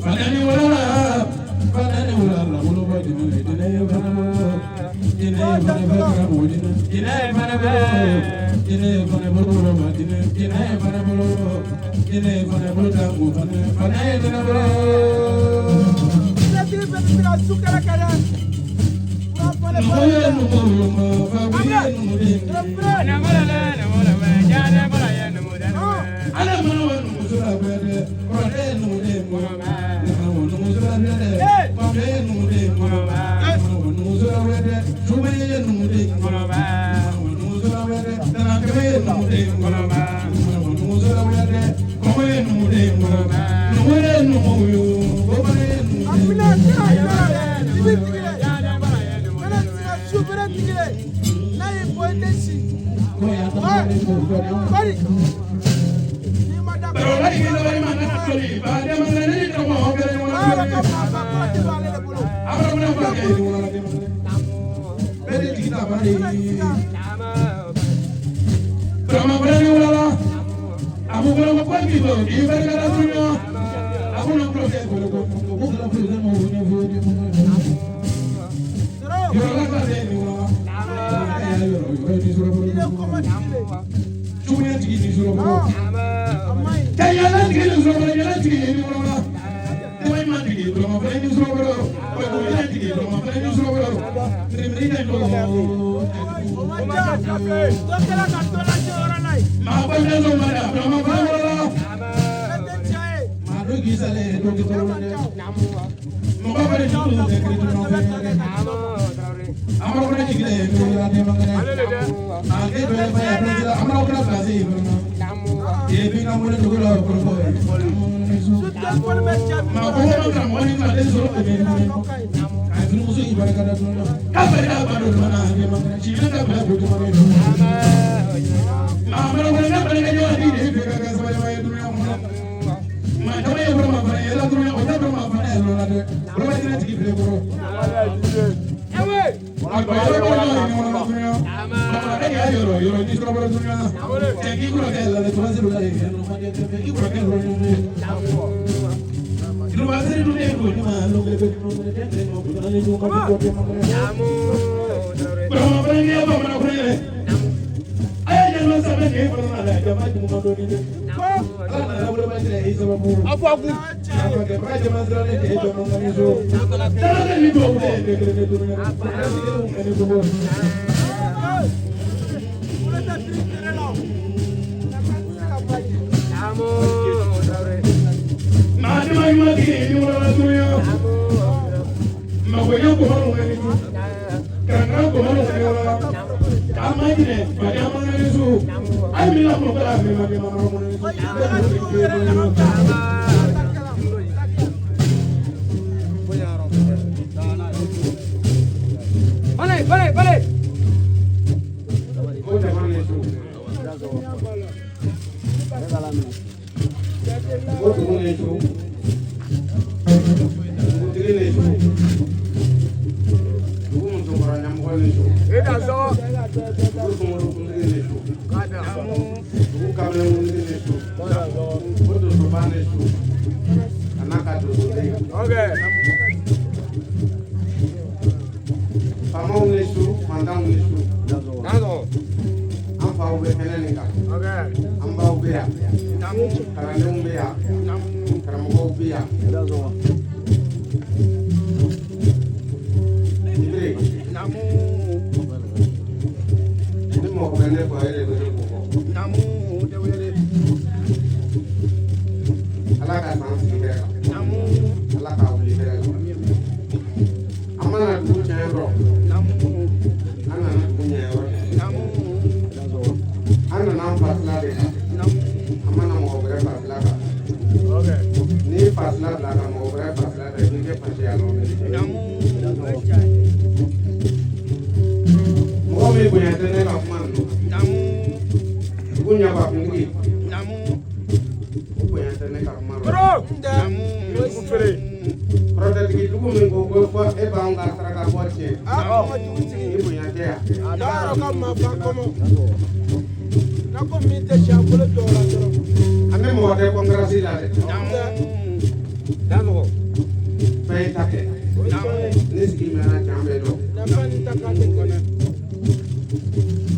Fanani wala, fanani wala,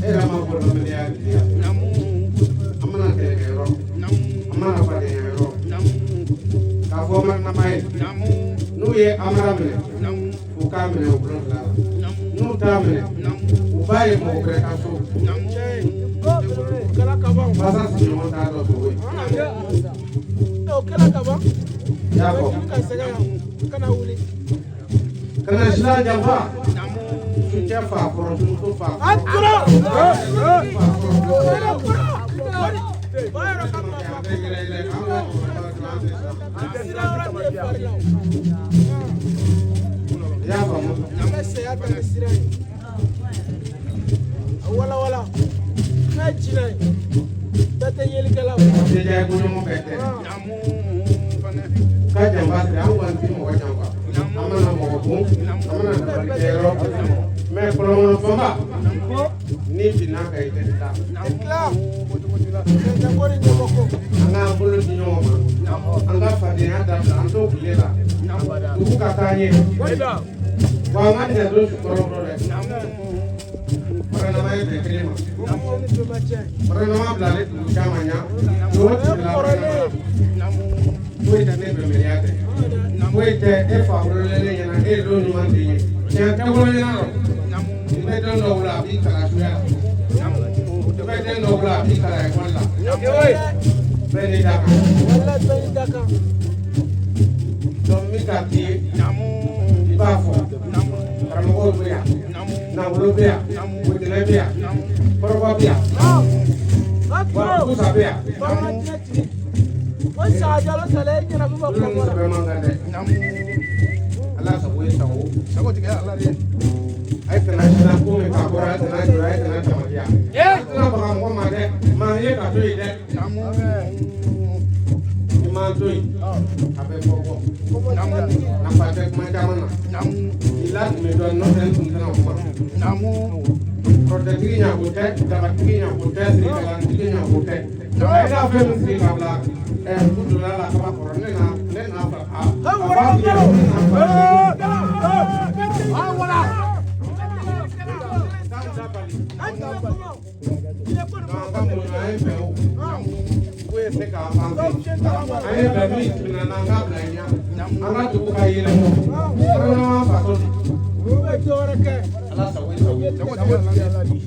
era ma ko na me ya amana ke ro amana pa de ro ka fo man na mai nu ye amara me fu ka me o bro la nu ta me u ba ye mo kre ka so kala ka ba basa si mo ta do so we o kala ka ba ya ko ka se ga kana wuli kana shila jamba sunya fa for su fa akura ya vamos wala kajina tata yeli kala je ko mo bete kaja mbasi an wan ti mo wajan ba amana mo ko amana na ro me promo famba ni bina ka ite ta ikla ta ko ni mo ko anga bulu ni nyoma anga fadi hada ando kulela du ka tanye wa ngani ndo shukoro ro le para mai de crema para no hablar de chamanya do la Wait a minute, Mariate. Wait, if I were letting an air on one day, can't tell me now. You better know what I as well. You better know what I want. Very dark. Don't make a tea. Bafo. Ramobia. Namulubia. With the Labia. Probabia. Who's a bear? What's our yellow salad? I'm going to Allah sabwe sawo sabo tiga Allah dia ai kana shina ko me ka bora kana jura kana tamadia kana ba ko ma de ma ye ka to ide namu ma to yi abe ko namu na pa te ma jamana namu ila me do no den tun kana ko namu protegrinya ko te dabatrinya ko te sri kalantrinya ko te ai da fe mun sri kabla kudula la kaba korone na fa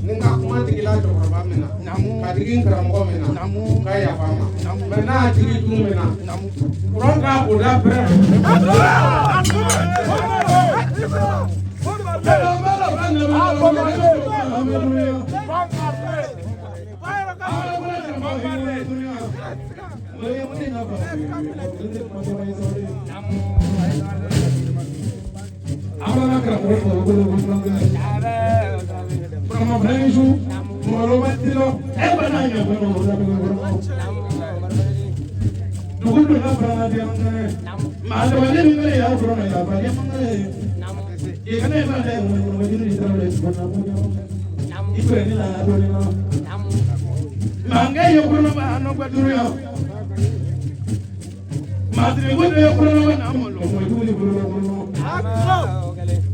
ninga kuma tigila cɛkɔrɔba min na ka digi karamɔgɔ min na ka yafa ma mɛ n'a tigi dun min na kuran k'a boda bɛrɛ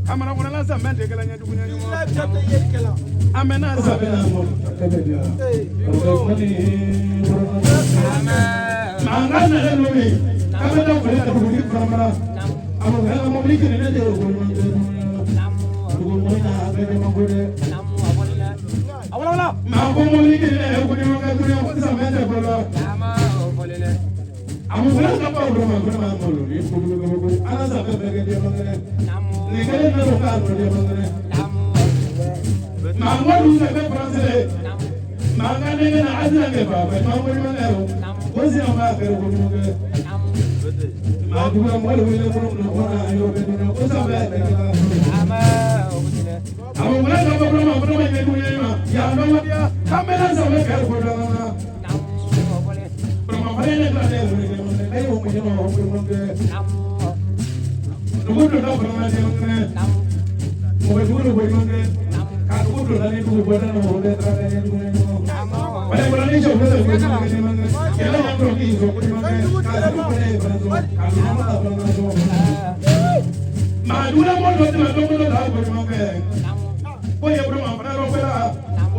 amana kuna la zambe kala nya dugunya nyuma jate yekela amena sabena mo mangana lelo mi amena ko le dugunya kamera amena mo bliki ne de ko mo na be mo gode awala ma ko mo bliki ne ko ni mo ga dunya ko zambe de ko la amu bela ka pa ko ma mo lo ni ko ko ala zambe be ge de mo ne Nikele na roka no de mangane. Mangwa du na be France. Mangane na azna ke baba. Mangwa ni mangero. Kozi ama ke ko ni ke. Ma du na mo le ko no na yo be no ko sa be. Ama obutile. Amu bela ka pa ko ma ko me ku ni ma. Ya no ma dia. Kamera sa me ke ko na na. Pero ma pare na de ni ke. Ai o ko ni no ko ke. Nugudu na kuna de mangane. Mo dulu boy mangane. Ka nugudu na ni du boy na mo de tra de ni mo. Wala wala ni jo de mangane. Kela na ko ni ko ni mangane. Ka du de brazo. Ka du na ma brazo. Ma du na mo do na do na da boy mangane. Boy e bro ma na ro pela. O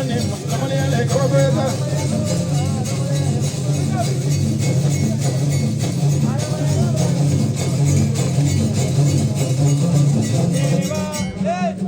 Jangan